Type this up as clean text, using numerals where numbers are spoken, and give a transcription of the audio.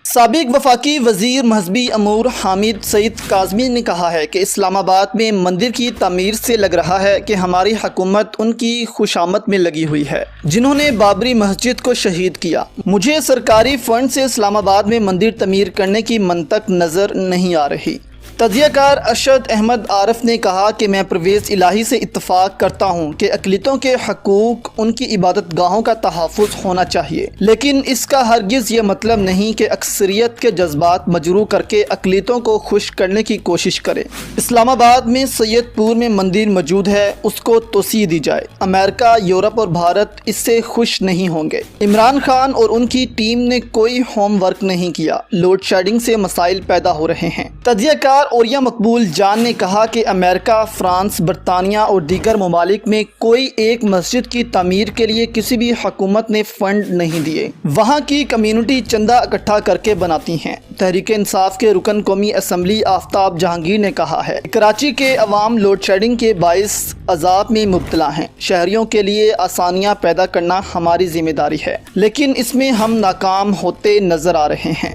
سابق وفاقی وزیر مذہبی امور حامد سعید کاظمی نے کہا ہے کہ اسلام آباد میں مندر کی تعمیر سے لگ رہا ہے کہ ہماری حکومت ان کی خوشامد میں لگی ہوئی ہے جنہوں نے بابری مسجد کو شہید کیا۔ مجھے سرکاری فنڈ سے اسلام آباد میں مندر تعمیر کرنے کی منطق نظر نہیں آ رہی۔ تجزیہ کار ارشد احمد عارف نے کہا کہ میں پرویز الہی سے اتفاق کرتا ہوں کہ اقلیتوں کے حقوق ان کی عبادت گاہوں کا تحفظ ہونا چاہیے، لیکن اس کا ہرگز یہ مطلب نہیں کہ اکثریت کے جذبات مجروح کر کے اقلیتوں کو خوش کرنے کی کوشش کرے۔ اسلام آباد میں سید پور میں مندر موجود ہے، اس کو توسیع دی جائے۔ امریکہ، یورپ اور بھارت اس سے خوش نہیں ہوں گے۔ عمران خان اور ان کی ٹیم نے کوئی ہوم ورک نہیں کیا۔ لوڈ شیڈنگ سے مسائل پیدا ہو رہے ہیں۔ تجزیہ کار اوریا مقبول جان نے کہا کہ امریکہ، فرانس، برطانیہ اور دیگر ممالک میں کوئی ایک مسجد کی تعمیر کے لیے کسی بھی حکومت نے فنڈ نہیں دیے، وہاں کی کمیونٹی چندہ اکٹھا کر کے بناتی ہیں۔ تحریک انصاف کے رکن قومی اسمبلی آفتاب جہانگیر نے کہا ہے کراچی کے عوام لوڈ شیڈنگ کے باعث عذاب میں مبتلا ہیں۔ شہریوں کے لیے آسانیاں پیدا کرنا ہماری ذمہ داری ہے، لیکن اس میں ہم ناکام ہوتے نظر آ رہے ہیں۔